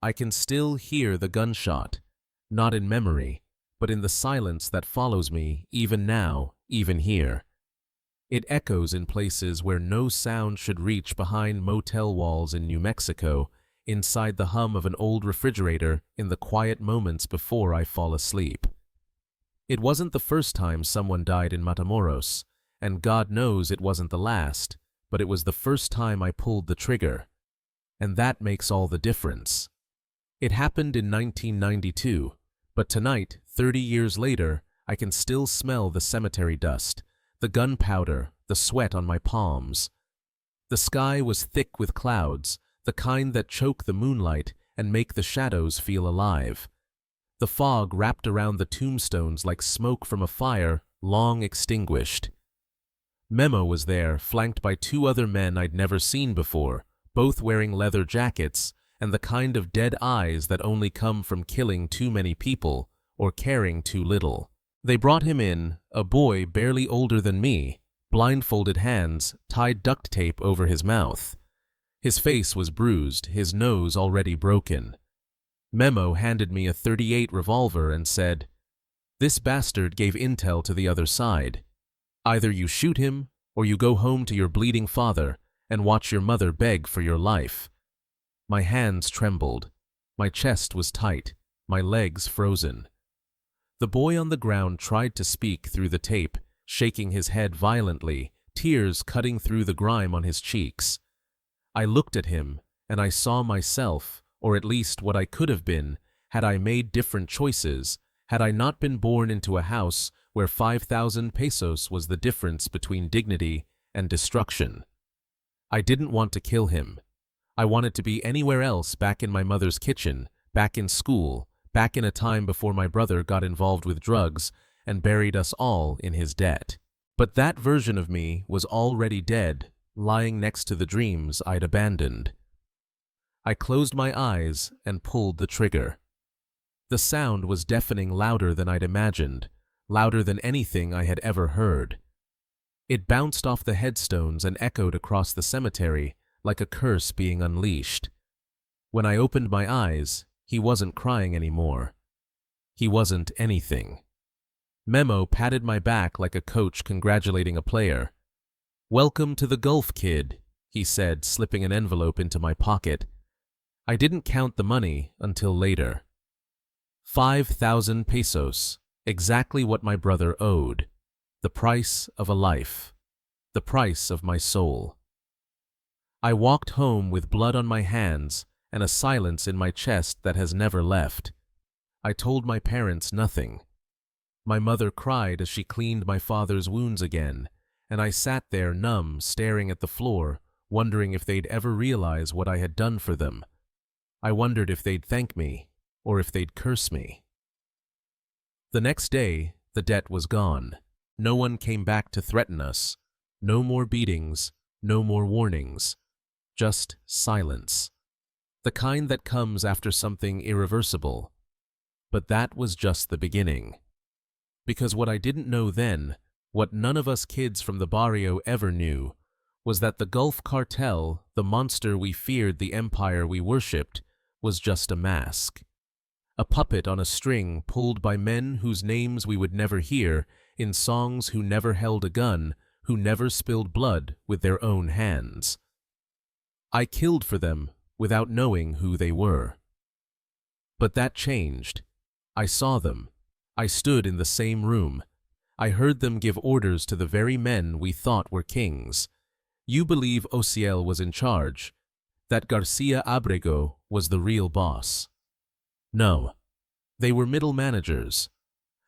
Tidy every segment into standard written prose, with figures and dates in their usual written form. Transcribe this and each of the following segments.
I can still hear the gunshot, not in memory, but in the silence that follows me even now, even here. It echoes in places where no sound should reach, behind motel walls in New Mexico, inside the hum of an old refrigerator, in the quiet moments before I fall asleep. It wasn't the first time someone died in Matamoros, and God knows it wasn't the last, but it was the first time I pulled the trigger. And that makes all the difference. It happened in 1992, but tonight, 30 years later, I can still smell the cemetery dust, the gunpowder, the sweat on my palms. The sky was thick with clouds, the kind that choke the moonlight and make the shadows feel alive. The fog wrapped around the tombstones like smoke from a fire long extinguished. Memo was there, flanked by two other men I'd never seen before, both wearing leather jackets and the kind of dead eyes that only come from killing too many people or caring too little. They brought him in, a boy barely older than me, blindfolded hands, tied duct tape over his mouth. His face was bruised, his nose already broken. Memo handed me a .38 revolver and said, "This bastard gave intel to the other side. Either you shoot him, or you go home to your bleeding father and watch your mother beg for your life." My hands trembled. My chest was tight, my legs frozen. The boy on the ground tried to speak through the tape, shaking his head violently, tears cutting through the grime on his cheeks. I looked at him, and I saw myself, or at least what I could have been, had I made different choices, had I not been born into a house where 5,000 pesos was the difference between dignity and destruction. I didn't want to kill him. I wanted to be anywhere else, back in my mother's kitchen, back in school, back in a time before my brother got involved with drugs and buried us all in his debt. But that version of me was already dead, lying next to the dreams I'd abandoned. I closed my eyes and pulled the trigger. The sound was deafening, louder than I'd imagined, louder than anything I had ever heard. It bounced off the headstones and echoed across the cemetery like a curse being unleashed. When I opened my eyes, he wasn't crying anymore. He wasn't anything. Memo patted my back like a coach congratulating a player. "Welcome to the Gulf, kid," he said, slipping an envelope into my pocket. I didn't count the money until later. 5,000 pesos, exactly what my brother owed. The price of a life. The price of my soul. I walked home with blood on my hands and a silence in my chest that has never left. I told my parents nothing. My mother cried as she cleaned my father's wounds again, and I sat there numb, staring at the floor, wondering if they'd ever realize what I had done for them. I wondered if they'd thank me, or if they'd curse me. The next day, the debt was gone. No one came back to threaten us. No more beatings, no more warnings. Just silence. The kind that comes after something irreversible. But that was just the beginning. Because what I didn't know then, what none of us kids from the barrio ever knew, was that the Gulf Cartel, the monster we feared, the empire we worshipped, was just a mask. A puppet on a string pulled by men whose names we would never hear, in songs who never held a gun, who never spilled blood with their own hands. I killed for them without knowing who they were. But that changed. I saw them. I stood in the same room. I heard them give orders to the very men we thought were kings. You believe Osiel was in charge, that García Ábrego was the real boss. No, they were middle managers.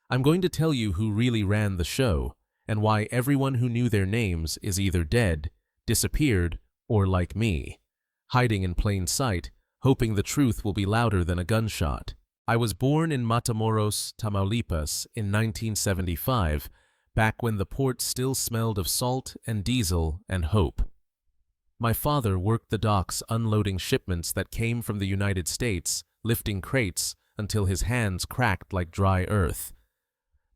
I'm going to tell you who really ran the show, and why everyone who knew their names is either dead, disappeared, or like me, hiding in plain sight, hoping the truth will be louder than a gunshot. I was born in Matamoros, Tamaulipas in 1975, back when the port still smelled of salt and diesel and hope. My father worked the docks unloading shipments that came from the United States, lifting crates until his hands cracked like dry earth.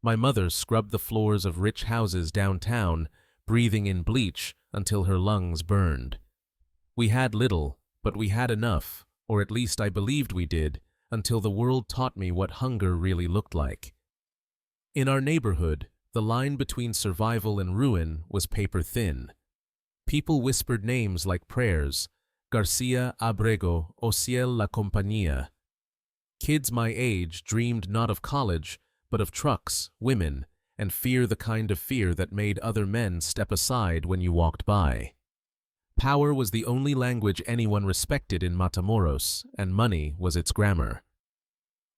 My mother scrubbed the floors of rich houses downtown, breathing in bleach until her lungs burned. We had little, but we had enough, or at least I believed we did, until the world taught me what hunger really looked like. In our neighborhood, the line between survival and ruin was paper thin. People whispered names like prayers: García, Ábrego, Osiel, la compañía. Kids my age dreamed not of college, but of trucks, women, and fear, the kind of fear that made other men step aside when you walked by. Power was the only language anyone respected in Matamoros, and money was its grammar.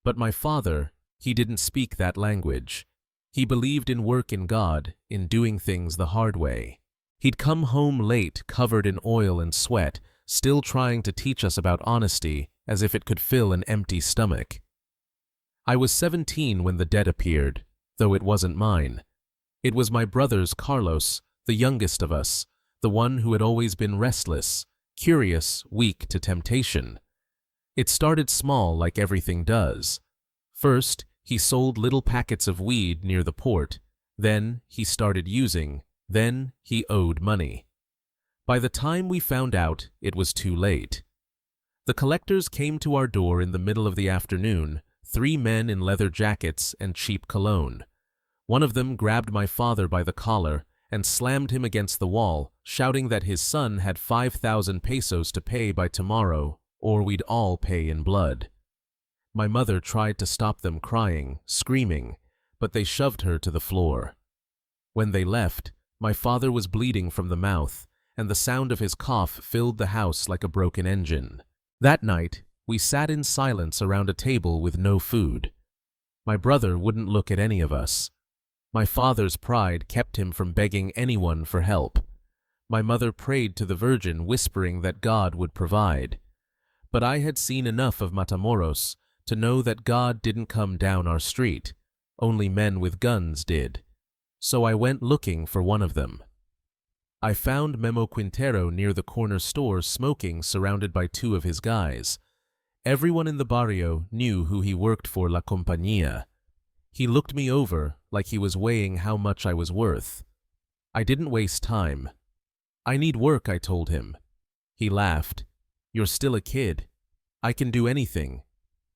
But my father, he didn't speak that language. He believed in work, in God, in doing things the hard way. He'd come home late, covered in oil and sweat, still trying to teach us about honesty, as if it could fill an empty stomach. I was 17 when the debt appeared, though it wasn't mine. It was my brother's, Carlos, the youngest of us, the one who had always been restless, curious, weak to temptation. It started small, like everything does. First, he sold little packets of weed near the port. Then he started using. Then he owed money. By the time we found out, it was too late. The collectors came to our door in the middle of the afternoon, 3 men in leather jackets and cheap cologne. One of them grabbed my father by the collar and slammed him against the wall, shouting that his son had 5,000 pesos to pay by tomorrow, or we'd all pay in blood. My mother tried to stop them, crying, screaming, but they shoved her to the floor. When they left, my father was bleeding from the mouth, and the sound of his cough filled the house like a broken engine. That night, we sat in silence around a table with no food. My brother wouldn't look at any of us. My father's pride kept him from begging anyone for help. My mother prayed to the Virgin, whispering that God would provide. But I had seen enough of Matamoros to know that God didn't come down our street. Only men with guns did. So I went looking for one of them. I found Memo Quintero near the corner store, smoking, surrounded by 2 of his guys. Everyone in the barrio knew who he worked for, La Compañía. He looked me over like he was weighing how much I was worth. I didn't waste time. I need work, I told him. He laughed. You're still a kid. I can do anything.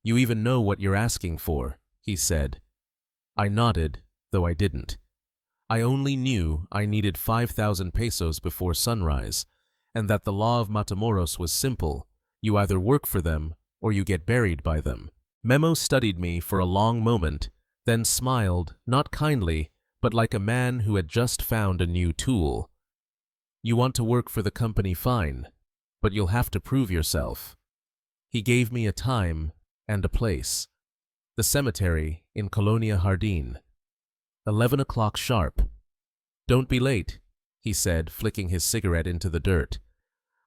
You even know what you're asking for, he said. I nodded, though I didn't. I only knew I needed 5,000 pesos before sunrise, and that the law of Matamoros was simple: you either work for them or you get buried by them. Memo studied me for a long moment, then smiled, not kindly, but like a man who had just found a new tool. You want to work for the company, fine, but you'll have to prove yourself. He gave me a time and a place. The cemetery in Colonia Jardín. 11 o'clock sharp. Don't be late, he said, flicking his cigarette into the dirt.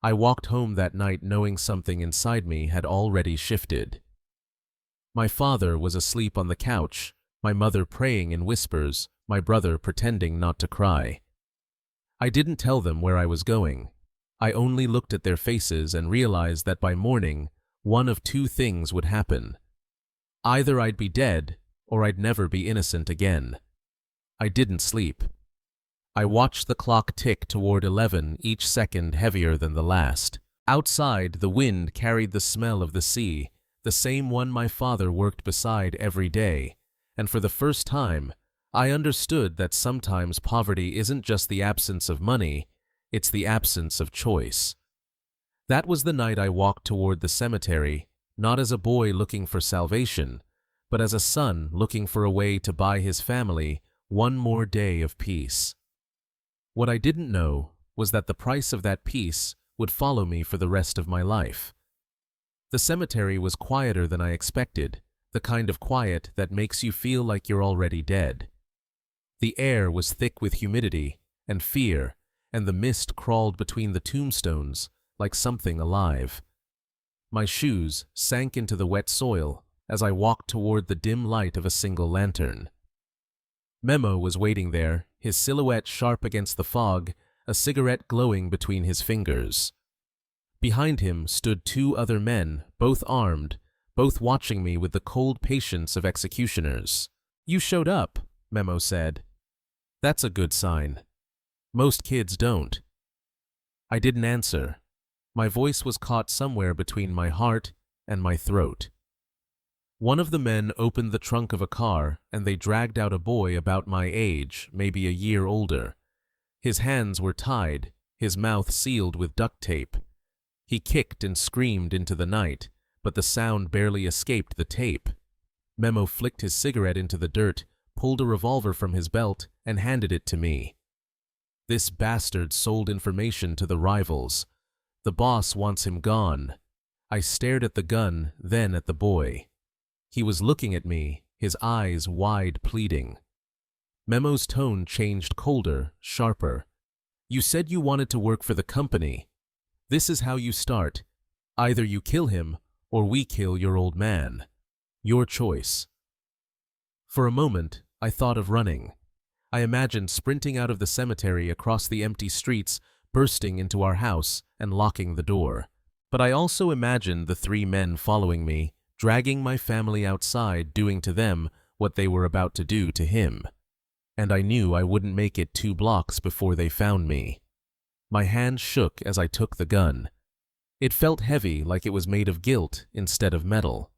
I walked home that night knowing something inside me had already shifted. My father was asleep on the couch, my mother praying in whispers, my brother pretending not to cry. I didn't tell them where I was going. I only looked at their faces and realized that by morning, one of 2 things would happen. Either I'd be dead, or I'd never be innocent again. I didn't sleep. I watched the clock tick toward 11, each second heavier than the last. Outside, the wind carried the smell of the sea, the same one my father worked beside every day, and for the first time, I understood that sometimes poverty isn't just the absence of money, it's the absence of choice. That was the night I walked toward the cemetery, not as a boy looking for salvation, but as a son looking for a way to buy his family one more day of peace. What I didn't know was that the price of that peace would follow me for the rest of my life. The cemetery was quieter than I expected, the kind of quiet that makes you feel like you're already dead. The air was thick with humidity and fear, and the mist crawled between the tombstones like something alive. My shoes sank into the wet soil as I walked toward the dim light of a single lantern. Memo was waiting there, his silhouette sharp against the fog, a cigarette glowing between his fingers. Behind him stood 2 other men, both armed, both watching me with the cold patience of executioners. You showed up, Memo said. That's a good sign. Most kids don't. I didn't answer. My voice was caught somewhere between my heart and my throat. One of the men opened the trunk of a car and they dragged out a boy about my age, maybe a year older. His hands were tied, his mouth sealed with duct tape. He kicked and screamed into the night, but the sound barely escaped the tape. Memo flicked his cigarette into the dirt, pulled a revolver from his belt, and handed it to me. This bastard sold information to the rivals. The boss wants him gone. I stared at the gun, then at the boy. He was looking at me, his eyes wide, pleading. Memo's tone changed colder, sharper. You said you wanted to work for the company. This is how you start. Either you kill him, or we kill your old man. Your choice. For a moment, I thought of running. I imagined sprinting out of the cemetery across the empty streets, bursting into our house, and locking the door. But I also imagined the 3 men following me, dragging my family outside, doing to them what they were about to do to him. And I knew I wouldn't make it 2 blocks before they found me. My hand shook as I took the gun. It felt heavy, like it was made of gilt instead of metal.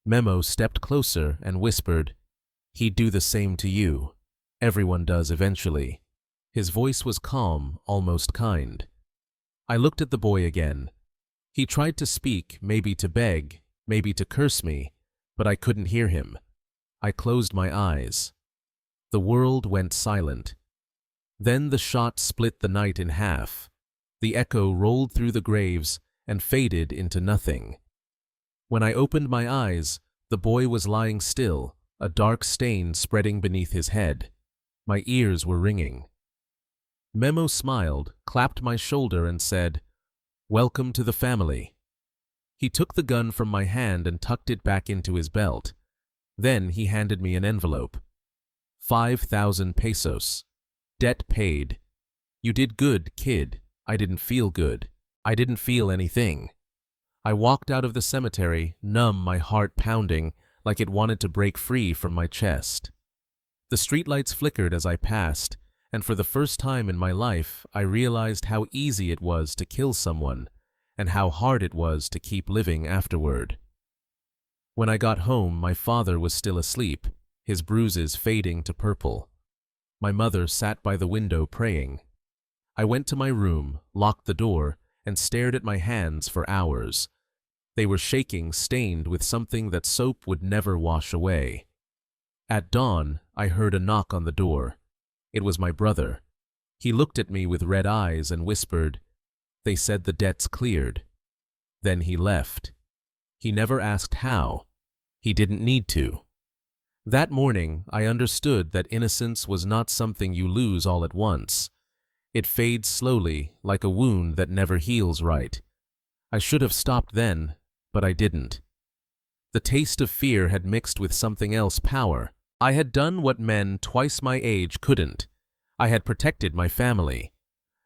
Memo stepped closer and whispered, "He'd do the same to you. Everyone does eventually." His voice was calm, almost kind. I looked at the boy again. He tried to speak, maybe to beg, maybe to curse me, but I couldn't hear him. I closed my eyes. The world went silent. Then the shot split the night in half. The echo rolled through the graves and faded into nothing. When I opened my eyes, the boy was lying still, a dark stain spreading beneath his head. My ears were ringing. Memo smiled, clapped my shoulder, and said, "Welcome to the family." He took the gun from my hand and tucked it back into his belt. Then he handed me an envelope. 5,000 pesos. Debt paid. You did good, kid. I didn't feel good. I didn't feel anything. I walked out of the cemetery, numb, my heart pounding, like it wanted to break free from my chest. The streetlights flickered as I passed, and for the first time in my life, I realized how easy it was to kill someone, and how hard it was to keep living afterward. When I got home, my father was still asleep, his bruises fading to purple. My mother sat by the window praying. I went to my room, locked the door, and stared at my hands for hours. They were shaking, stained with something that soap would never wash away. At dawn, I heard a knock on the door. It was my brother. He looked at me with red eyes and whispered, "They said the debt's cleared." Then he left. He never asked how. He didn't need to. That morning, I understood that innocence was not something you lose all at once. It fades slowly, like a wound that never heals right. I should have stopped then, but I didn't. The taste of fear had mixed with something else, power. I had done what men twice my age couldn't. I had protected my family.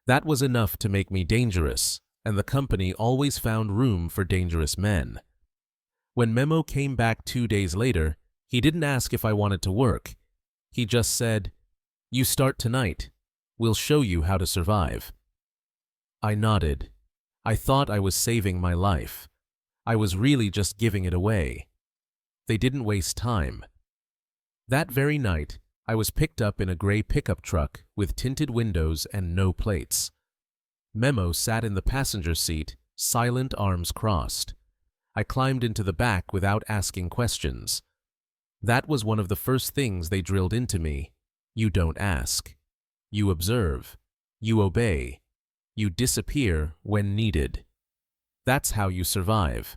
That was enough to make me dangerous, and the company always found room for dangerous men. When Memo came back 2 days later, he didn't ask if I wanted to work. He just said, "You start tonight. We'll show you how to survive." I nodded. I thought I was saving my life. I was really just giving it away. They didn't waste time. That very night, I was picked up in a gray pickup truck with tinted windows and no plates. Memo sat in the passenger seat, silent, arms crossed. I climbed into the back without asking questions. That was one of the first things they drilled into me. You don't ask. You observe. You obey. You disappear when needed. That's how you survive.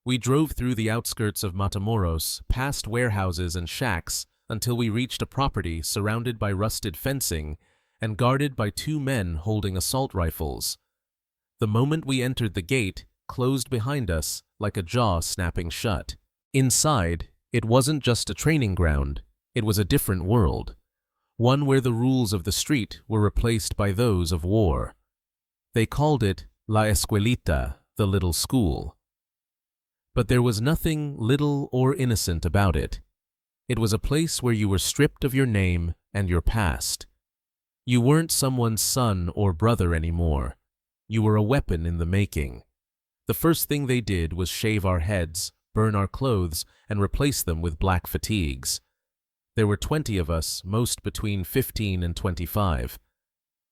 We drove through the outskirts of Matamoros, past warehouses and shacks, until we reached a property surrounded by rusted fencing and guarded by 2 men holding assault rifles. The moment we entered, the gate closed behind us like a jaw snapping shut. Inside, it wasn't just a training ground, it was a different world, one where the rules of the street were replaced by those of war. They called it La Escuelita, the little school. But there was nothing little or innocent about it. It was a place where you were stripped of your name and your past. You weren't someone's son or brother anymore. You were a weapon in the making. The first thing they did was shave our heads, burn our clothes, and replace them with black fatigues. There were 20 of us, most between 15 and 25.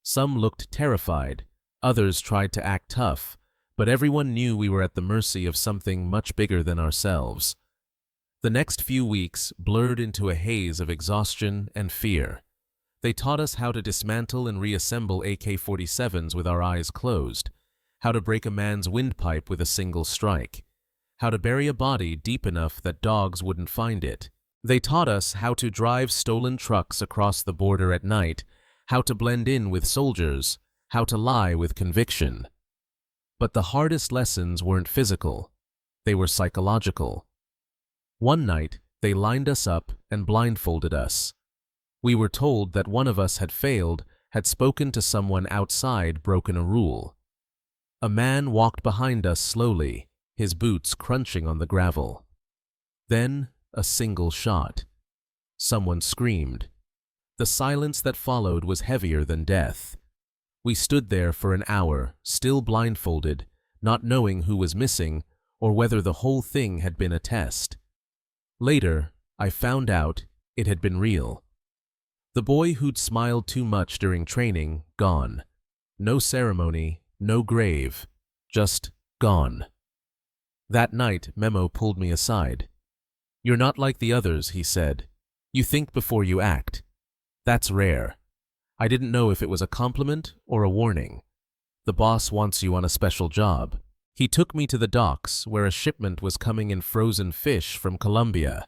Some looked terrified, others tried to act tough, but everyone knew we were at the mercy of something much bigger than ourselves. The next few weeks blurred into a haze of exhaustion and fear. They taught us how to dismantle and reassemble AK-47s with our eyes closed, how to break a man's windpipe with a single strike, how to bury a body deep enough that dogs wouldn't find it. They taught us how to drive stolen trucks across the border at night, how to blend in with soldiers, how to lie with conviction. But the hardest lessons weren't physical, they were psychological. One night, they lined us up and blindfolded us. We were told that one of us had failed, had spoken to someone outside, broken a rule. A man walked behind us slowly, his boots crunching on the gravel. Then, a single shot. Someone screamed. The silence that followed was heavier than death. We stood there for an hour, still blindfolded, not knowing who was missing or whether the whole thing had been a test. Later, I found out it had been real. The boy who'd smiled too much during training, gone. No ceremony, no grave, just gone. That night, Memo pulled me aside. "You're not like the others," he said. "You think before you act. That's rare." I didn't know if it was a compliment or a warning. The boss wants you on a special job. He took me to the docks where a shipment was coming in frozen fish from Colombia.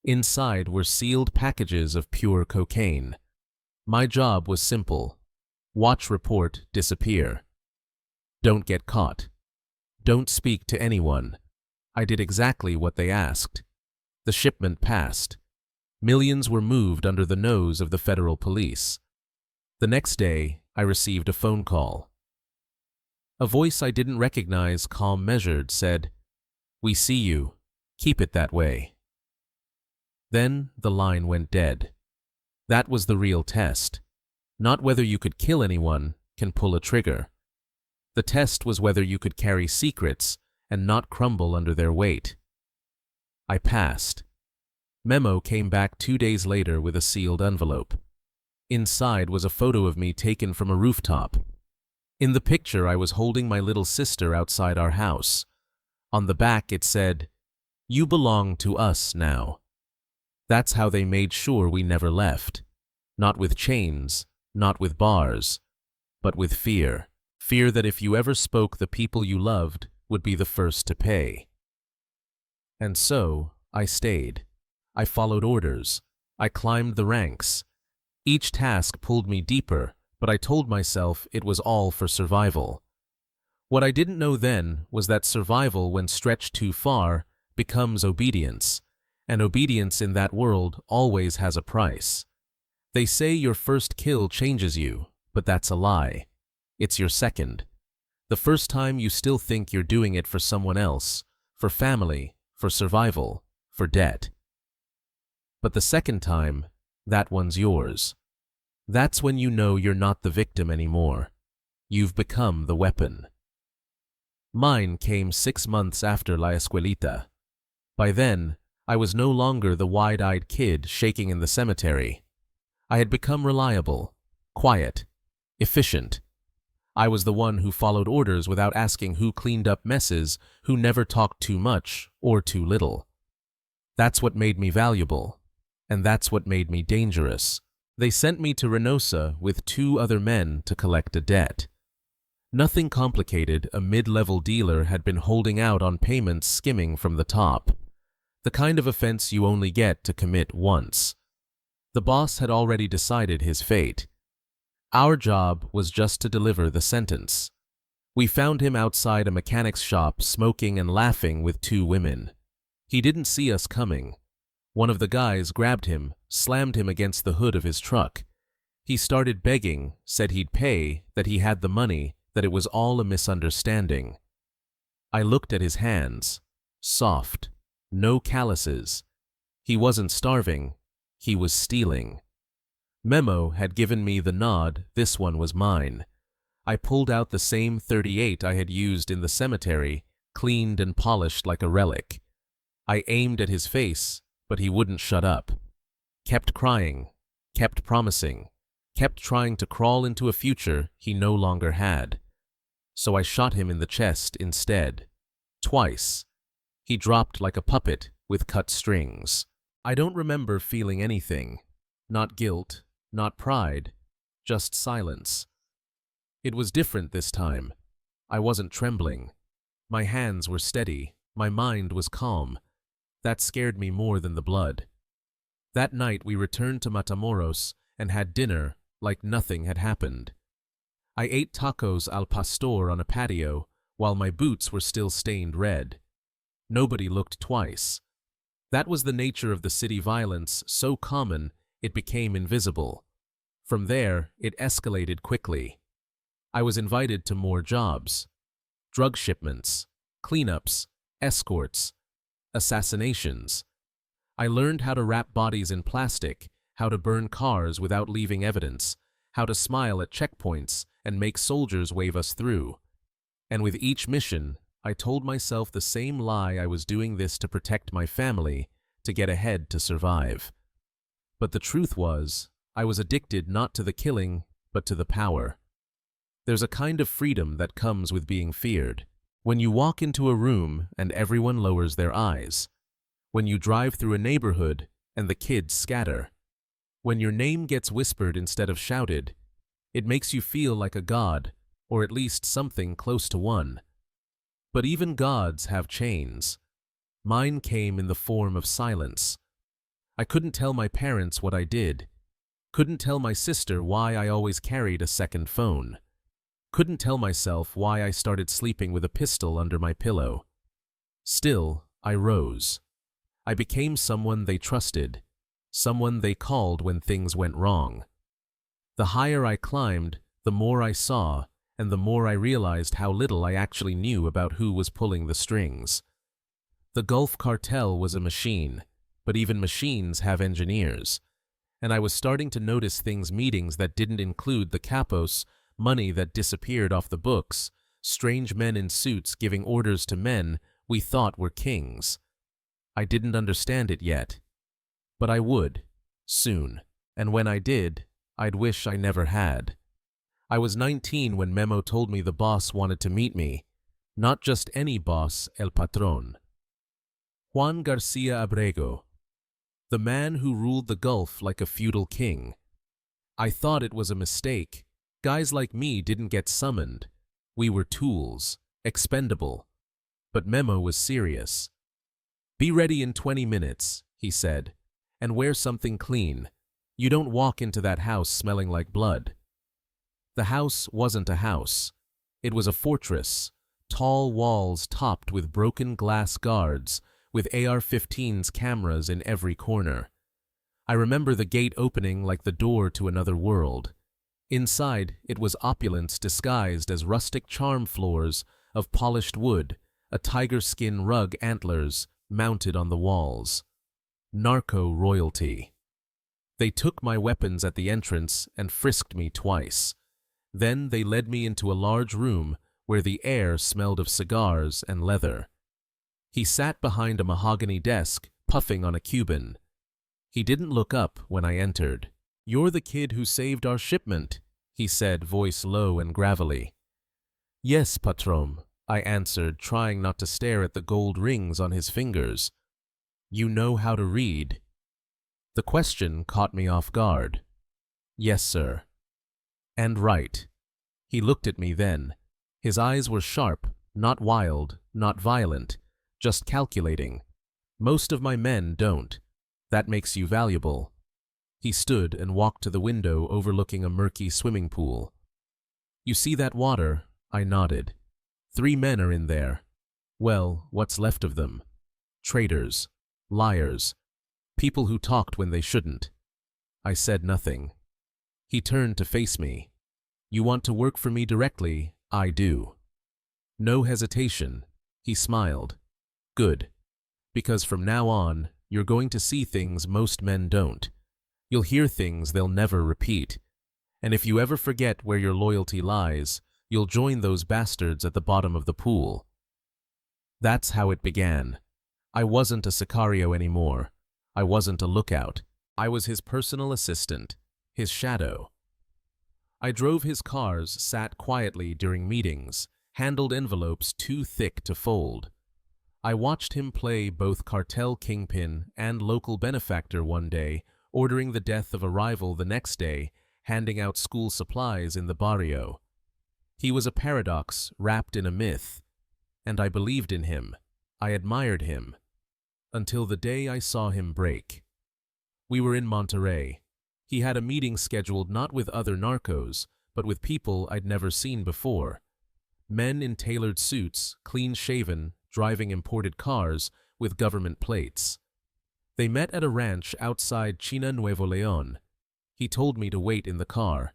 Inside were sealed packages of pure cocaine. My job was simple. Watch report, disappear. Don't get caught. Don't speak to anyone. I did exactly what they asked. The shipment passed. Millions were moved under the nose of the federal police. The next day, I received a phone call. A voice I didn't recognize, calm measured, said, "We see you. Keep it that way." Then the line went dead. That was the real test. Not whether you could kill anyone, can pull a trigger. The test was whether you could carry secrets and not crumble under their weight. I passed. Memo came back 2 days later with a sealed envelope. Inside was a photo of me taken from a rooftop. In the picture, I was holding my little sister outside our house. On the back it said, "You belong to us now." That's how they made sure we never left. Not with chains, not with bars, but with fear. Fear that if you ever spoke, the people you loved would be the first to pay. And so, I stayed. I followed orders. I climbed the ranks. Each task pulled me deeper, but I told myself it was all for survival. What I didn't know then was that survival, when stretched too far, becomes obedience, and obedience in that world always has a price. They say your first kill changes you, but that's a lie. It's your second. The first time you still think you're doing it for someone else, for family, for survival, for debt. But the second time, that one's yours. That's when you know you're not the victim anymore. You've become the weapon. Mine came 6 months after La Escuelita. By then, I was no longer the wide-eyed kid shaking in the cemetery. I had become reliable, quiet, efficient. I was the one who followed orders without asking, who cleaned up messes, who never talked too much or too little. That's what made me valuable, and that's what made me dangerous. They sent me to Reynosa with 2 other men to collect a debt. Nothing complicated. A mid-level dealer had been holding out on payments, skimming from the top. The kind of offense you only get to commit once. The boss had already decided his fate. Our job was just to deliver the sentence. We found him outside a mechanic's shop, smoking and laughing with 2 women. He didn't see us coming. One of the guys grabbed him, slammed him against the hood of his truck. He started begging, said he'd pay, that he had the money, that it was all a misunderstanding. I looked at his hands. Soft. No calluses. He wasn't starving. He was stealing. Memo had given me the nod. This one was mine. I pulled out the same .38 I had used in the cemetery, cleaned and polished like a relic. I aimed at his face, but he wouldn't shut up. Kept crying, kept promising, kept trying to crawl into a future he no longer had. So I shot him in the chest instead. Twice. He dropped like a puppet with cut strings. I don't remember feeling anything. Not guilt, not pride, just silence. It was different this time. I wasn't trembling. My hands were steady. My mind was calm. That scared me more than the blood. That night we returned to Matamoros and had dinner like nothing had happened. I ate tacos al pastor on a patio while my boots were still stained red. Nobody looked twice. That was the nature of the city violence, so common it became invisible. From there, it escalated quickly. I was invited to more jobs. Drug shipments, cleanups, escorts, assassinations. I learned how to wrap bodies in plastic, how to burn cars without leaving evidence, how to smile at checkpoints and make soldiers wave us through. And with each mission, I told myself the same lie: I was doing this to protect my family, to get ahead, to survive. But the truth was, I was addicted not to the killing, but to the power. There's a kind of freedom that comes with being feared. When you walk into a room and everyone lowers their eyes. When you drive through a neighborhood and the kids scatter. When your name gets whispered instead of shouted. It makes you feel like a god, or at least something close to one. But even gods have chains. Mine came in the form of silence. I couldn't tell my parents what I did. Couldn't tell my sister why I always carried a second phone. Couldn't tell myself why I started sleeping with a pistol under my pillow. Still, I rose. I became someone they trusted, someone they called when things went wrong. The higher I climbed, the more I saw, and the more I realized how little I actually knew about who was pulling the strings. The Gulf Cartel was a machine, but even machines have engineers. And I was starting to notice meetings that didn't include the capos, money that disappeared off the books, strange men in suits giving orders to men we thought were kings. I didn't understand it yet. But I would, soon, and when I did, I'd wish I never had. I was 19 when Memo told me the boss wanted to meet me. Not just any boss, el patron. Juan García Ábrego, the man who ruled the Gulf like a feudal king. I thought it was a mistake. Guys like me didn't get summoned. We were tools, expendable. But Memo was serious. "Be ready in 20 minutes, he said, "and wear something clean. You don't walk into that house smelling like blood." The house wasn't a house. It was a fortress, tall walls topped with broken glass guards, with AR-15's cameras in every corner. I remember the gate opening like the door to another world. Inside, it was opulence disguised as rustic charm floors of polished wood, a tiger skin rug antlers mounted on the walls. Narco royalty. They took my weapons at the entrance and frisked me twice. Then they led me into a large room where the air smelled of cigars and leather. He sat behind a mahogany desk, puffing on a Cuban. He didn't look up when I entered. "You're the kid who saved our shipment," he said, voice low and gravelly. "Yes, patron," I answered, trying not to stare at the gold rings on his fingers. "You know how to read?" The question caught me off guard. "Yes, sir." "And right." He looked at me then. His eyes were sharp, not wild, not violent, just calculating. Most of my men don't. That makes you valuable. He stood and walked to the window overlooking a murky swimming pool. "You see that water?" I nodded. 3 men are in there. Well, what's left of them? Traitors, liars, people who talked when they shouldn't. I said nothing. He turned to face me. "You want to work for me directly? I do." No hesitation. He smiled. "Good. Because from now on, you're going to see things most men don't. You'll hear things they'll never repeat. And if you ever forget where your loyalty lies, you'll join those bastards at the bottom of the pool. That's how it began. I wasn't a sicario anymore. I wasn't a lookout. I was his personal assistant, his shadow. I drove his cars, sat quietly during meetings, handled envelopes too thick to fold. I watched him play both cartel kingpin and local benefactor one day, ordering the death of a rival the next day, handing out school supplies in the barrio. He was a paradox wrapped in a myth, and I believed in him. I admired him, until the day I saw him break. We were in Monterrey. He had a meeting scheduled not with other narcos, but with people I'd never seen before. Men in tailored suits, clean-shaven, driving imported cars with government plates. They met at a ranch outside China Nuevo León. He told me to wait in the car.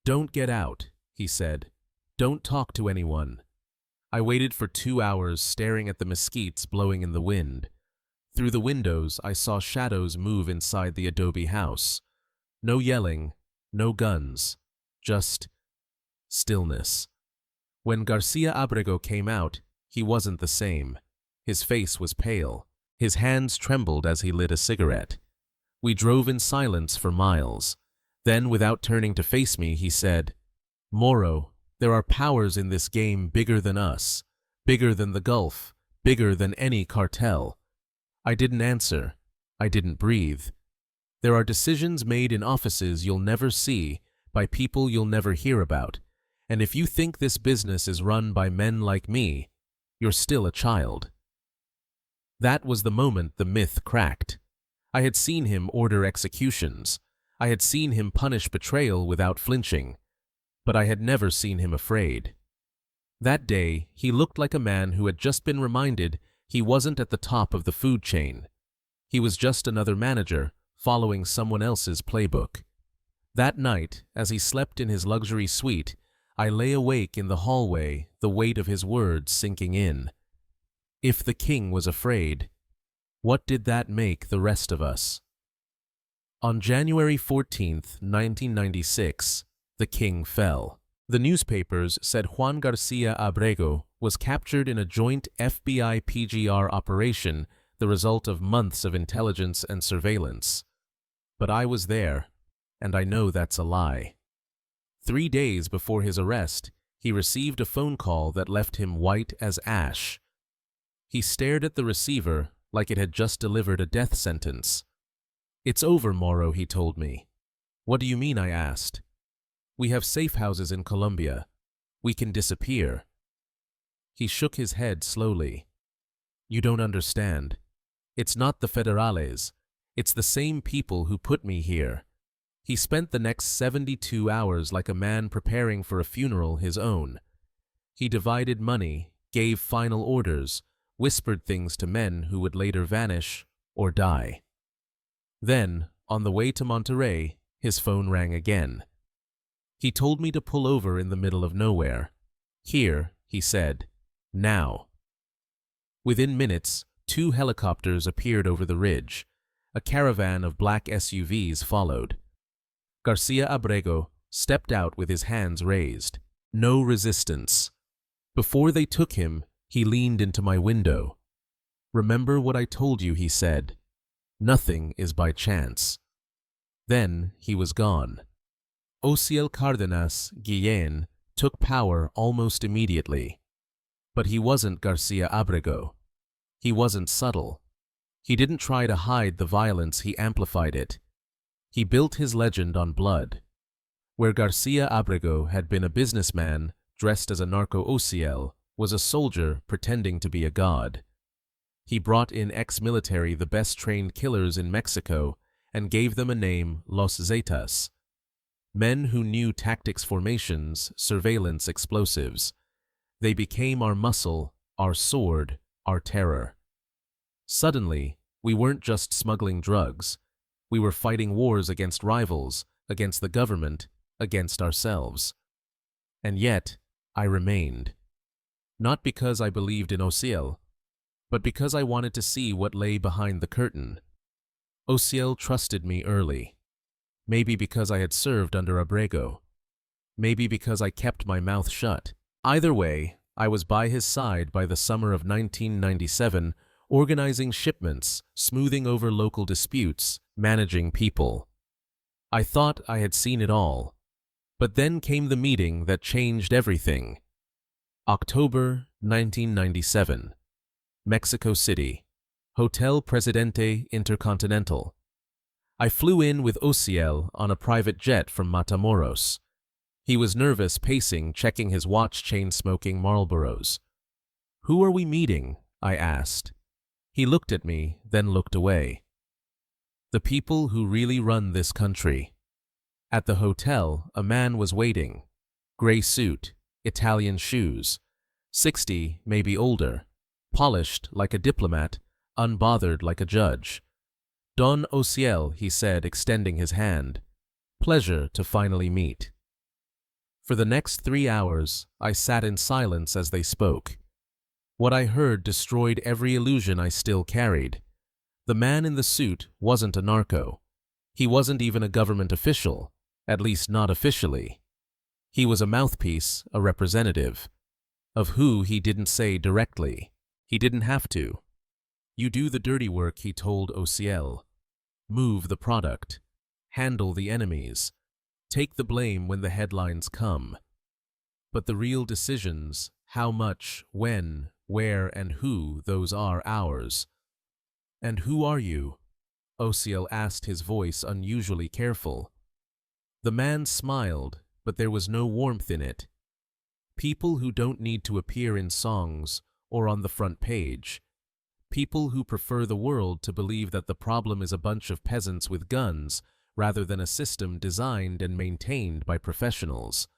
"Don't get out," he said. "Don't talk to anyone." I waited for 2 hours staring at the mesquites blowing in the wind. Through the windows, I saw shadows move inside the adobe house. No yelling, no guns, just stillness. When García Ábrego came out, he wasn't the same. His face was pale. His hands trembled as he lit a cigarette. We drove in silence for miles. Then, without turning to face me, he said, "Moro, there are powers in this game bigger than us, bigger than the Gulf, bigger than any cartel." I didn't answer. I didn't breathe. There are decisions made in offices you'll never see, by people you'll never hear about, and if you think this business is run by men like me, you're still a child. That was the moment the myth cracked. I had seen him order executions. I had seen him punish betrayal without flinching, but I had never seen him afraid. That day, he looked like a man who had just been reminded he wasn't at the top of the food chain. He was just another manager, following someone else's playbook. That night, as he slept in his luxury suite, I lay awake in the hallway, the weight of his words sinking in. If the king was afraid, what did that make the rest of us? On January 14th, 1996, the king fell. The newspapers said Juan García Ábrego was captured in a joint FBI-PGR operation, the result of months of intelligence and surveillance. But I was there, and I know that's a lie. 3 days before his arrest, he received a phone call that left him white as ash. He stared at the receiver like it had just delivered a death sentence. "It's over, Moro," he told me. "What do you mean?" I asked. "We have safe houses in Colombia. We can disappear." He shook his head slowly. "You don't understand. It's not the federales. It's the same people who put me here." He spent the next 72 hours like a man preparing for a funeral his own. He divided money, gave final orders, whispered things to men who would later vanish or die. Then, on the way to Monterrey, his phone rang again. He told me to pull over in the middle of nowhere. "Here," he said, "now." Within minutes, 2 helicopters appeared over the ridge. A caravan of black SUVs followed. García Ábrego stepped out with his hands raised. No resistance. Before they took him, he leaned into my window. "Remember what I told you," he said. "Nothing is by chance." Then he was gone. Osiel Cárdenas, Guillén, took power almost immediately. But he wasn't García Ábrego. He wasn't subtle. He didn't try to hide the violence, he amplified it. He built his legend on blood. Where García Ábrego had been a businessman dressed as a narco, Osiel was a soldier pretending to be a god. He brought in ex-military, the best-trained killers in Mexico, and gave them a name, Los Zetas. Men who knew tactics, formations, surveillance, explosives. They became our muscle, our sword, our terror. Suddenly, we weren't just smuggling drugs. We were fighting wars against rivals, against the government, against ourselves. And yet, I remained. Not because I believed in Osiel, but because I wanted to see what lay behind the curtain. Osiel trusted me early. Maybe because I had served under Ábrego. maybe because I kept my mouth shut. Either way, I was by his side by the summer of 1997, organizing shipments, smoothing over local disputes, managing people. I thought I had seen it all. But then came the meeting that changed everything. October 1997. Mexico City. Hotel Presidente Intercontinental. I flew in with Osiel on a private jet from Matamoros. He was nervous, pacing, checking his watch, chain-smoking Marlboros. "Who are we meeting?" I asked. He looked at me, then looked away. "The people who really run this country." At the hotel, a man was waiting. Gray suit, Italian shoes. 60, maybe older. Polished like a diplomat, unbothered like a judge. "Don Osiel," he said, extending his hand. "Pleasure to finally meet." For the next 3 hours, I sat in silence as they spoke. What I heard destroyed every illusion I still carried. The man in the suit wasn't a narco. He wasn't even a government official, at least not officially. He was a mouthpiece, a representative. Of who he didn't say directly. He didn't have to. "You do the dirty work," he told Osiel. "Move the product. Handle the enemies. Take the blame when the headlines come. But the real decisions, how much, when, where, and who, those are ours." "And who are you?" Osiel asked, his voice unusually careful. The man smiled, but there was no warmth in it. "People who don't need to appear in songs or on the front page. People who prefer the world to believe that the problem is a bunch of peasants with guns rather than a system designed and maintained by professionals."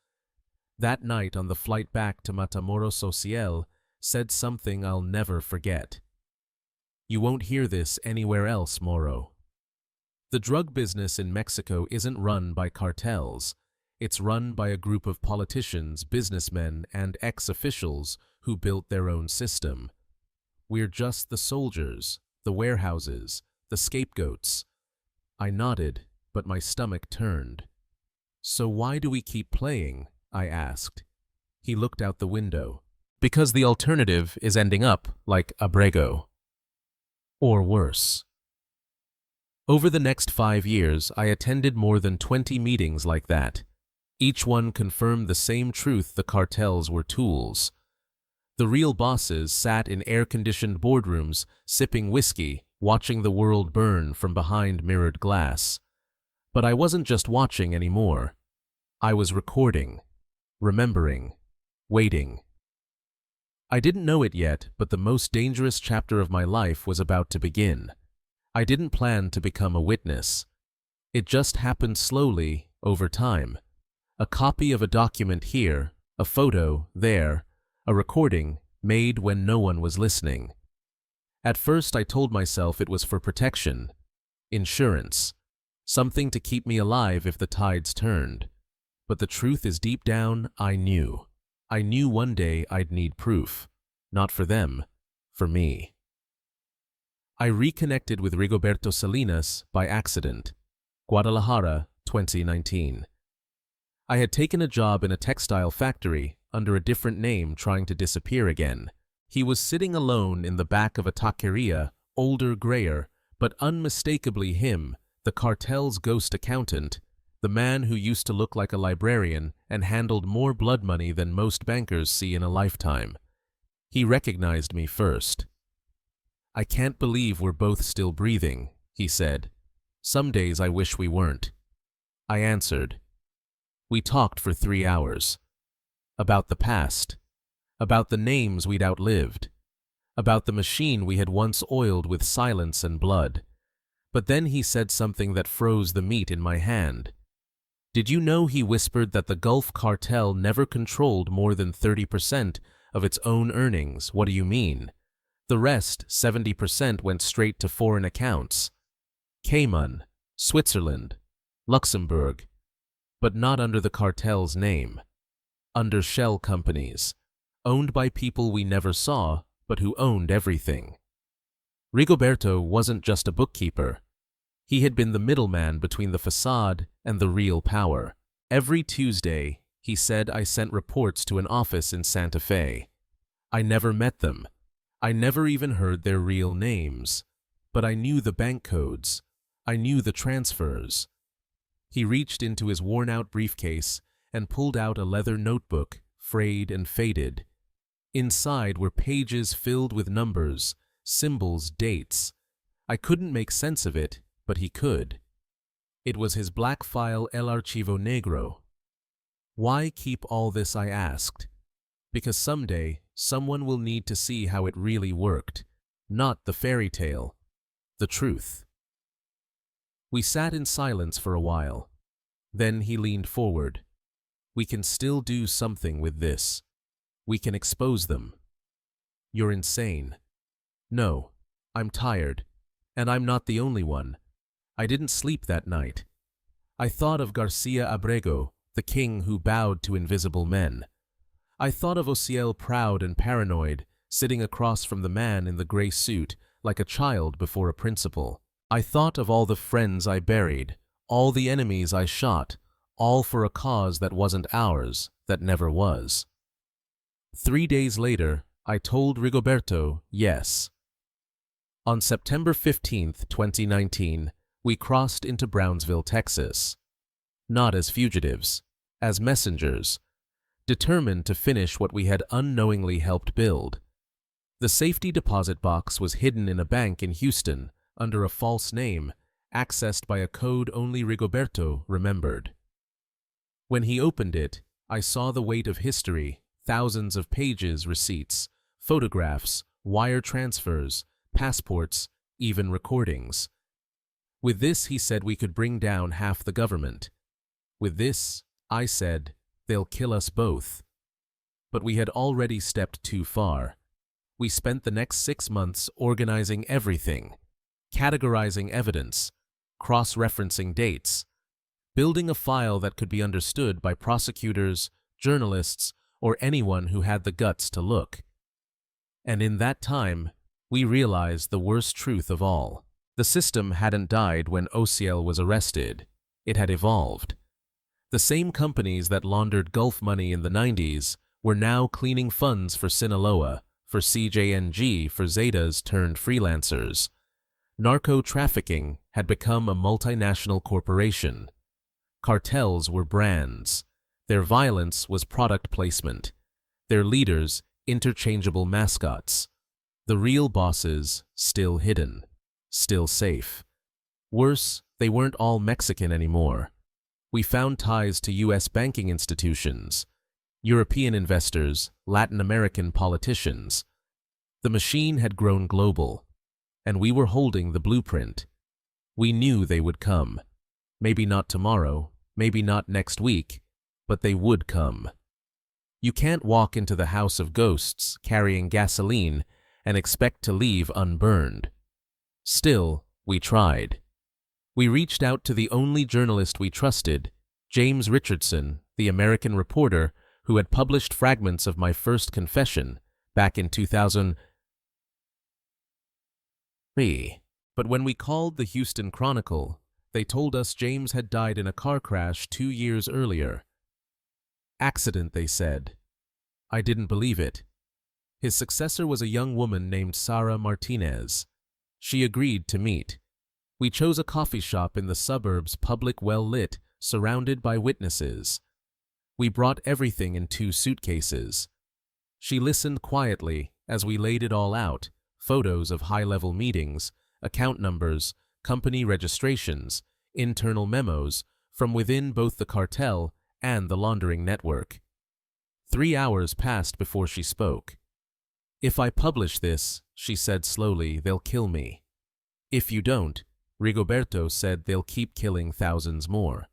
That night on the flight back to Matamoros, Osiel said something I'll never forget. "You won't hear this anywhere else, Moro. The drug business in Mexico isn't run by cartels. It's run by a group of politicians, businessmen, and ex-officials who built their own system. We're just the soldiers, the warehouses, the scapegoats." I nodded, but my stomach turned. "So why do we keep playing?" I asked. He looked out the window. "Because the alternative is ending up like Ábrego. Or worse." Over the next 5 years, I attended more than 20 meetings like that. Each one confirmed the same truth: the cartels were tools. The real bosses sat in air-conditioned boardrooms, sipping whiskey, watching the world burn from behind mirrored glass. But I wasn't just watching anymore. I was recording, remembering, waiting. I didn't know it yet, but the most dangerous chapter of my life was about to begin. I didn't plan to become a witness. It just happened slowly, over time. A copy of a document here, a photo there, a recording made when no one was listening. At first I told myself it was for protection, insurance, something to keep me alive if the tides turned. But the truth is, deep down, I knew. I knew one day I'd need proof. Not for them, for me. I reconnected with Rigoberto Salinas by accident. Guadalajara, 2019. I had taken a job in a textile factory under a different name, trying to disappear again. He was sitting alone in the back of a taqueria, older, grayer, but unmistakably him, the cartel's ghost accountant, the man who used to look like a librarian and handled more blood money than most bankers see in a lifetime. He recognized me first. "I can't believe we're both still breathing," he said. "Some days I wish we weren't." I answered. We talked for 3 hours. About the past. About the names we'd outlived. About the machine we had once oiled with silence and blood. But then he said something that froze the meat in my hand. "Did you know," he whispered, "that the Gulf Cartel never controlled more than 30% of its own earnings?" "What do you mean?" "The rest, 70%, went straight to foreign accounts. Cayman, Switzerland, Luxembourg. But not under the cartel's name. Under shell companies, owned by people we never saw, but who owned everything." Rigoberto wasn't just a bookkeeper. He had been the middleman between the facade and the real power. Every Tuesday, he said I sent reports to an office in Santa Fe. I never met them. I never even heard their real names. But I knew the bank codes. I knew the transfers. He reached into his worn-out briefcase and pulled out a leather notebook, frayed and faded. Inside were pages filled with numbers, symbols, dates. I couldn't make sense of it, but he could. It was his black file El Archivo Negro. Why keep all this, I asked. Because someday, someone will need to see how it really worked. Not the fairy tale. The truth. We sat in silence for a while. Then he leaned forward. We can still do something with this. We can expose them. You're insane. No, I'm tired. And I'm not the only one. I didn't sleep that night. I thought of García Ábrego, the king who bowed to invisible men. I thought of Osiel, proud and paranoid, sitting across from the man in the gray suit, like a child before a principal. I thought of all the friends I buried, all the enemies I shot, all for a cause that wasn't ours, that never was. 3 days later, I told Rigoberto yes. On September 15th, 2019, we crossed into Brownsville, Texas. Not as fugitives, as messengers, determined to finish what we had unknowingly helped build. The safety deposit box was hidden in a bank in Houston under a false name, accessed by a code only Rigoberto remembered. When he opened it, I saw the weight of history, thousands of pages, receipts, photographs, wire transfers, passports, even recordings. With this, he said, we could bring down half the government. With this, I said, they'll kill us both. But we had already stepped too far. We spent the next 6 months organizing everything, categorizing evidence, cross-referencing dates, building a file that could be understood by prosecutors, journalists, or anyone who had the guts to look. And in that time, we realized the worst truth of all. The system hadn't died when Osiel was arrested. It had evolved. The same companies that laundered Gulf money in the 90s were now cleaning funds for Sinaloa, for CJNG, for Zetas turned freelancers. Narco trafficking had become a multinational corporation. Cartels were brands. Their violence was product placement. Their leaders, interchangeable mascots. The real bosses, still hidden, still safe. Worse, they weren't all Mexican anymore. We found ties to U.S. banking institutions, European investors, Latin American politicians. The machine had grown global, and we were holding the blueprint. We knew they would come. Maybe not tomorrow, maybe not next week, but they would come. You can't walk into the house of ghosts carrying gasoline and expect to leave unburned. Still, we tried. We reached out to the only journalist we trusted, James Richardson, the American reporter who had published fragments of my first confession back in 2003. But when we called the Houston Chronicle, they told us James had died in a car crash 2 years earlier. Accident, they said. I didn't believe it. His successor was a young woman named Sara Martinez. She agreed to meet. We chose a coffee shop in the suburbs, public, well-lit, surrounded by witnesses. We brought everything in 2 suitcases. She listened quietly as we laid it all out, photos of high-level meetings, account numbers, company registrations, internal memos, from within both the cartel and the laundering network. 3 hours passed before she spoke. If I publish this, she said slowly, they'll kill me. If you don't, Rigoberto said, they'll keep killing thousands more.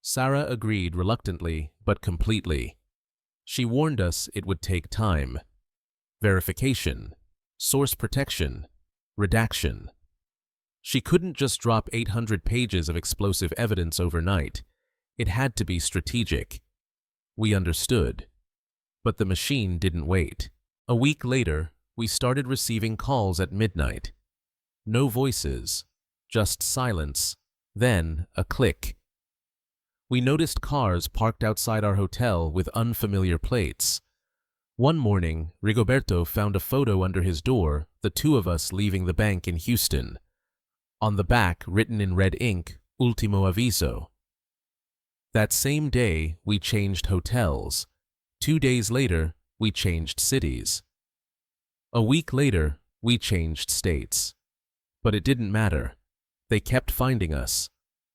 Sara agreed reluctantly, but completely. She warned us it would take time. Verification, source protection, redaction. She couldn't just drop 800 pages of explosive evidence overnight. It had to be strategic. We understood. But the machine didn't wait. A week later, we started receiving calls at midnight. No voices, just silence, then a click. We noticed cars parked outside our hotel with unfamiliar plates. One morning, Rigoberto found a photo under his door, the two of us leaving the bank in Houston. On the back, written in red ink, Ultimo Aviso. That same day, we changed hotels. 2 days later, we changed cities. A week later, we changed states. But it didn't matter. They kept finding us.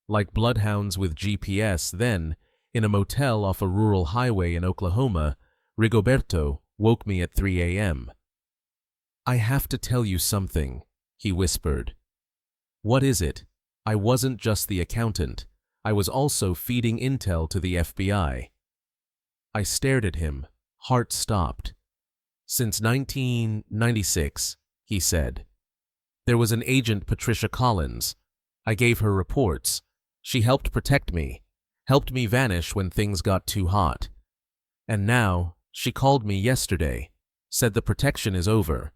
Like bloodhounds with GPS, then, in a motel off a rural highway in Oklahoma, Rigoberto woke me at 3 a.m. "I have to tell you something," he whispered. "What is it?" I wasn't just the accountant. I was also feeding intel to the FBI. I stared at him, heart stopped. "Since 1996, he said. "There was an agent, Patricia Collins. I gave her reports. She helped protect me, helped me vanish when things got too hot. And now, she called me yesterday, said the protection is over,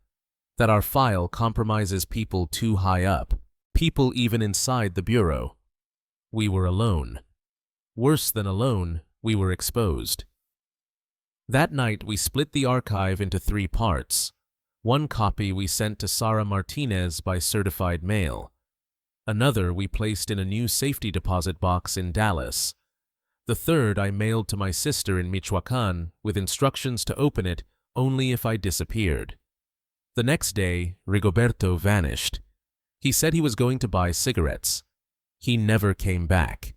that our file compromises people too high up, people even inside the bureau. We were alone. Worse than alone, we were exposed." That night, we split the archive into 3 parts. One copy we sent to Sara Martinez by certified mail. Another we placed in a new safety deposit box in Dallas. The third I mailed to my sister in Michoacán with instructions to open it only if I disappeared. The next day, Rigoberto vanished. He said he was going to buy cigarettes. He never came back.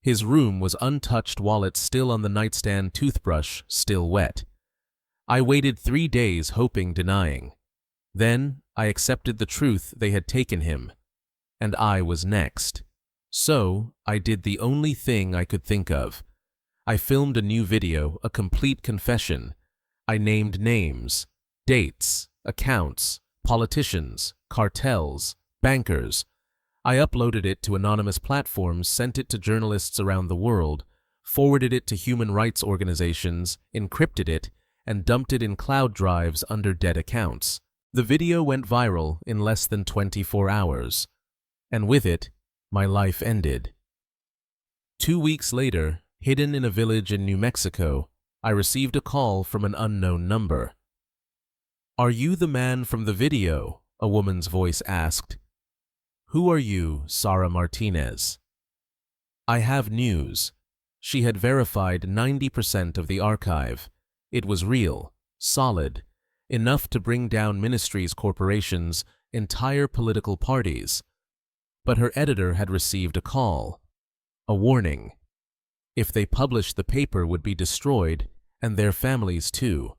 His room was untouched, wallet still on the nightstand, toothbrush still wet. I waited 3 days hoping, denying. Then I accepted the truth they had taken him. And I was next. So I did the only thing I could think of. I filmed a new video, a complete confession. I named names, dates, accounts, politicians, cartels, bankers. I uploaded it to anonymous platforms, sent it to journalists around the world, forwarded it to human rights organizations, encrypted it, and dumped it in cloud drives under dead accounts. The video went viral in less than 24 hours. And with it, my life ended. 2 weeks later, hidden in a village in New Mexico, I received a call from an unknown number. "Are you the man from the video?" a woman's voice asked. "Who are you, Sara Martinez?" I have news. She had verified 90% of the archive. It was real, solid, enough to bring down ministries, corporations, entire political parties. But her editor had received a call, a warning. If they published, the paper would be destroyed, and their families too.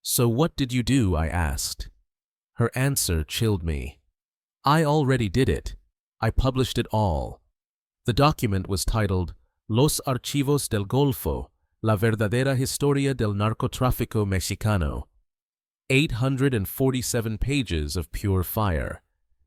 "So what did you do?" I asked. Her answer chilled me. "I already did it. I published it all." The document was titled Los Archivos del Golfo, la verdadera historia del narcotráfico mexicano. 847 pages of pure fire.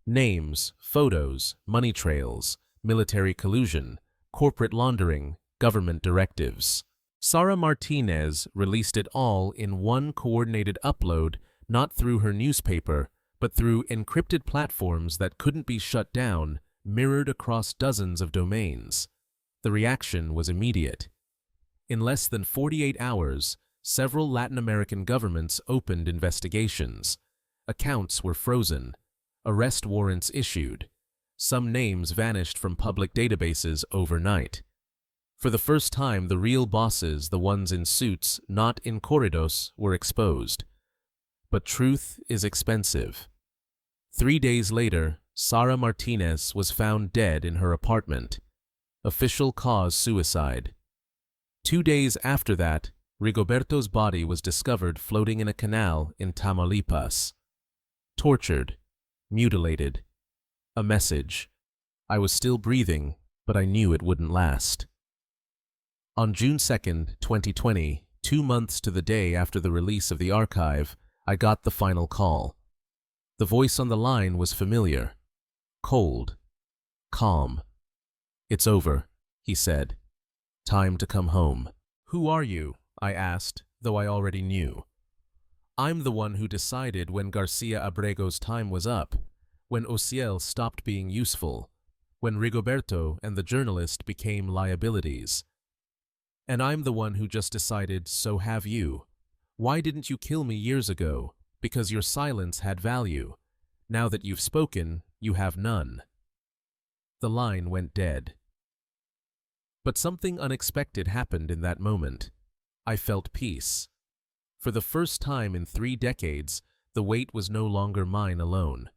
Names, photos, money trails, military collusion, corporate laundering, government directives. Sara Martinez released it all in one coordinated upload, not through her newspaper, but through encrypted platforms that couldn't be shut down, mirrored across dozens of domains. The reaction was immediate. In less than 48 hours, several Latin American governments opened investigations. Accounts were frozen. Arrest warrants issued. Some names vanished from public databases overnight. For the first time, the real bosses, the ones in suits, not in corridos, were exposed. But truth is expensive. 3 days later, Sara Martinez was found dead in her apartment. Official cause: suicide. 2 days after that, Rigoberto's body was discovered floating in a canal in Tamaulipas. Tortured. Mutilated. A message. I was still breathing, but I knew it wouldn't last. On June 2nd, 2020, 2 months to the day after the release of the archive, I got the final call. The voice on the line was familiar. Cold. Calm. "It's over," he said. "Time to come home." "Who are you?" I asked, though I already knew. "I'm the one who decided when García Ábrego's time was up, when Osiel stopped being useful. when Rigoberto and the journalist became liabilities. And I'm the one who just decided, so have you. Why didn't you kill me years ago? Because your silence had value. Now that you've spoken, you have none. The line went dead. But something unexpected happened in that moment. I felt peace. For the first time in 3 decades, the weight was no longer mine alone.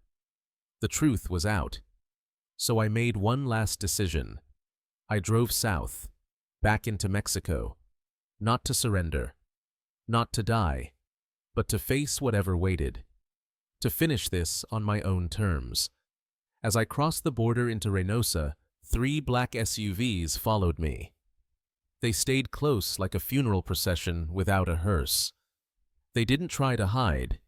The truth was out. So I made one last decision. I drove south, back into Mexico, not to surrender, not to die, but to face whatever waited, to finish this on my own terms. As I crossed the border into Reynosa, 3 black SUVs followed me. They stayed close like a funeral procession without a hearse. They didn't try to hide.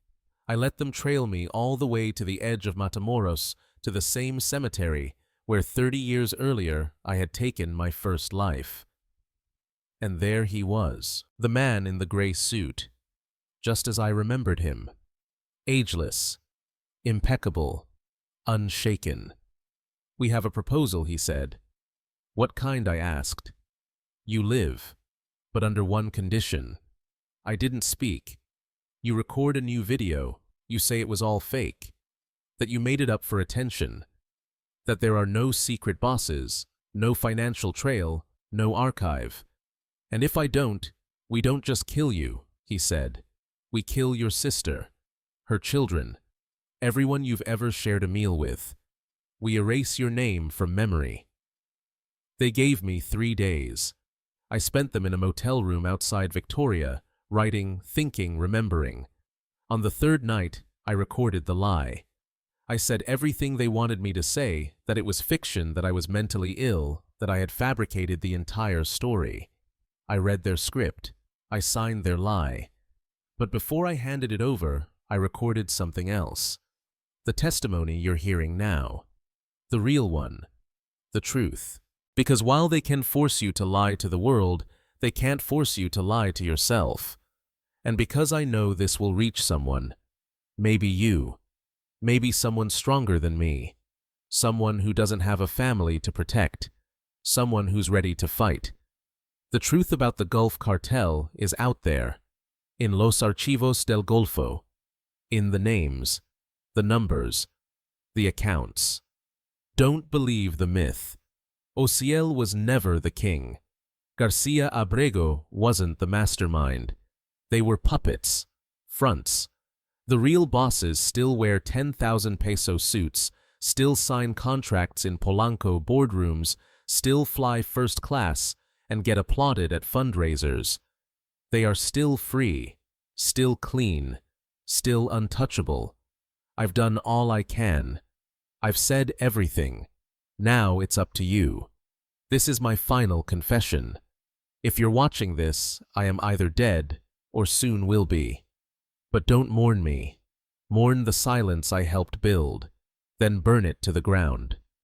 I let them trail me all the way to the edge of Matamoros, to the same cemetery where 30 years earlier I had taken my first life. And there he was, the man in the gray suit, just as I remembered him, ageless, impeccable, unshaken. "We have a proposal," he said. "What kind?" I asked. "You live, but under one condition." I didn't speak. "You record a new video, you say it was all fake, that you made it up for attention, that there are no secret bosses, no financial trail, no archive. And if I don't, we don't just kill you," he said. "We kill your sister, her children, everyone you've ever shared a meal with. We erase your name from memory." They gave me 3 days. I spent them in a motel room outside Victoria, writing, thinking, remembering. On the 3rd night, I recorded the lie. I said everything they wanted me to say, that it was fiction, that I was mentally ill, that I had fabricated the entire story. I read their script. I signed their lie. But before I handed it over, I recorded something else. The testimony you're hearing now. The real one. The truth. Because while they can force you to lie to the world, they can't force you to lie to yourself. And because I know this will reach someone, maybe you, maybe someone stronger than me, someone who doesn't have a family to protect, someone who's ready to fight. The truth about the Gulf Cartel is out there, in Los Archivos del Golfo, in the names, the numbers, the accounts. Don't believe the myth. Osiel was never the king. García Ábrego wasn't the mastermind. They were puppets, fronts. The real bosses still wear 10,000 peso suits, still sign contracts in Polanco boardrooms, still fly first class, and get applauded at fundraisers. They are still free, still clean, still untouchable. I've done all I can. I've said everything. Now it's up to you. This is my final confession. If you're watching this, I am either dead or soon will be. But don't mourn me. Mourn the silence I helped build, then burn it to the ground.